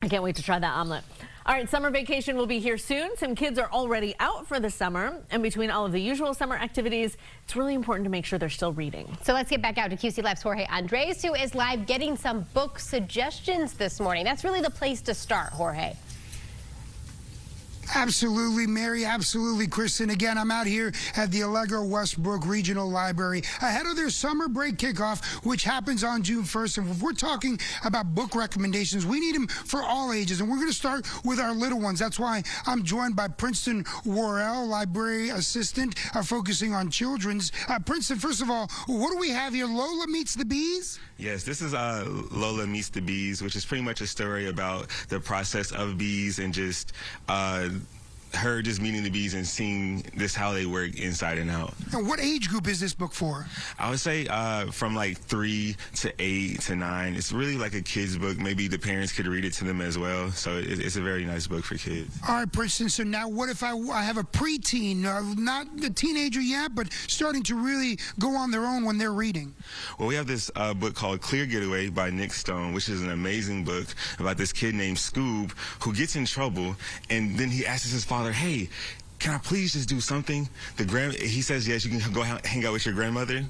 I can't wait to try that omelet. All right, summer vacation will be here soon. Some kids are already out for the summer. And between all of the usual summer activities, it's really important to make sure they're still reading. So let's get back out to QC Lab's Jorge Andres, who is live getting some book suggestions this morning. That's really the place to start, Jorge. Absolutely, Mary. Absolutely, Kristen. Again, I'm out here at the Allegra Westbrooks Regional Library ahead of their summer break kickoff, which happens on June 1st. And if we're talking about book recommendations, we need them for all ages. And we're going to start with our little ones. That's why I'm joined by Princeton Worrell, library assistant, focusing on children's. Princeton, first of all, what do we have here? Lola Meets the Bees? Yes, this is Lola Meets the Bees, which is pretty much a story about the process of bees and just her just meeting the bees and seeing this how they work inside and out. And what age group is this book for? I would say from like 3 to 8 to 9. It's really like a kid's book. Maybe the parents could read it to them as well. So it's a very nice book for kids. All right, Princeton. So now what if I have a preteen, not a teenager yet, but starting to really go on their own when they're reading? Well, we have this book called Clear Getaway by Nick Stone, which is an amazing book about this kid named Scoob who gets in trouble, and then he asks his father, hey, can I please just do something? He says, yes, you can go hang out with your grandmother.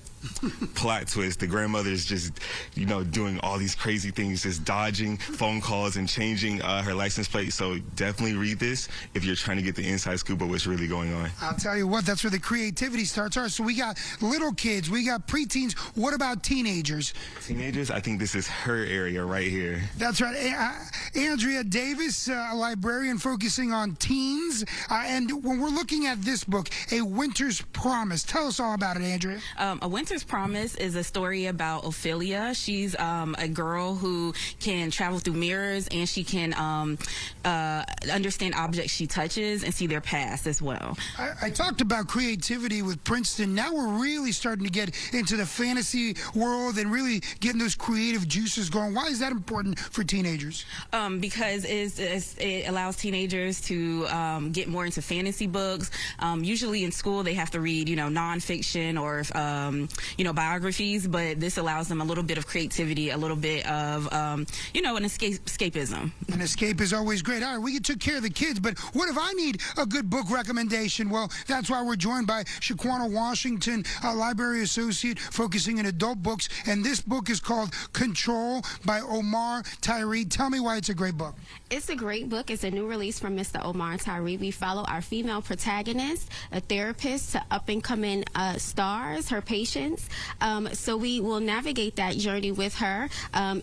Plot twist, the grandmother is just, doing all these crazy things, just dodging phone calls and changing her license plate. So definitely read this if you're trying to get the inside scoop of what's really going on. I'll tell you what, that's where the creativity starts. All right, so we got little kids, we got preteens. What about teenagers? Teenagers, I think this is her area right here. That's right. Andrea Davis, a librarian focusing on teens. And when we're looking at this book, A Winter's Promise, tell us all about it, Andrea. A Winter's Promise is a story about Ophelia. She's a girl who can travel through mirrors, and she can understand objects she touches and see their past as well. I talked about creativity with Princeton. Now we're really starting to get into the fantasy world and really getting those creative juices going. Why is that important for teenagers? Because it allows teenagers to get more into fantasy books. Usually in school they have to read, nonfiction or biographies, but this allows them a little bit of creativity, a little bit of, an escapism. An escape is always great. All right, we took care of the kids, but what if I need a good book recommendation? Well, that's why we're joined by Shaquana Washington, a library associate focusing in adult books, and this book is called Control by Omar Tyree. Tell me why it's a great book. It's a great book. It's a new release from Mr. Omar Tyree. We follow our female protagonist, a therapist, to up-and-coming stars, her patients. So we will navigate that journey with her.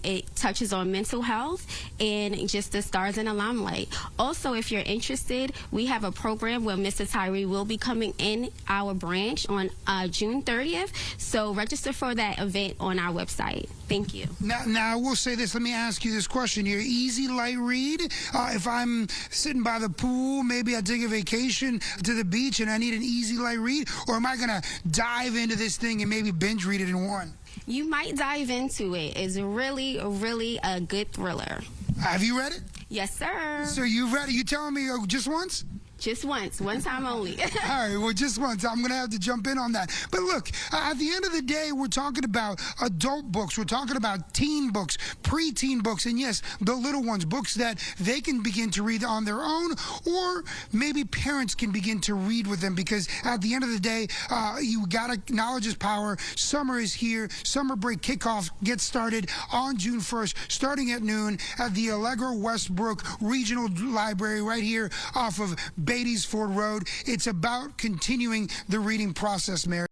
It touches on mental health and just the stars in the limelight. Also, if you're interested, we have a program where Mr. Tyree will be coming in our branch on June 30th. So register for that event on our website. Thank you. Now I will say this. Let me ask you this question here. Easy, light read. If I'm sitting by the pool, maybe I take a vacation to the beach and I need an easy, light read, or am I going to dive into this thing and maybe binge read it in one? You might dive into it. It's really, really a good thriller. Have you read it? Yes, sir. So you've read it. You telling me just once? Just once. One time only. All right, well, just once. I'm going to have to jump in on that. But look, at the end of the day, we're talking about adult books. We're talking about teen books, preteen books, and yes, the little ones, books that they can begin to read on their own, or maybe parents can begin to read with them, because at the end of the day, you got to, knowledge is power. Summer is here. Summer break kickoff gets started on June 1st, starting at noon at the Allegra Westbrooks Regional Library right here off of Beatties Ford Road. It's about continuing the reading process, Mary.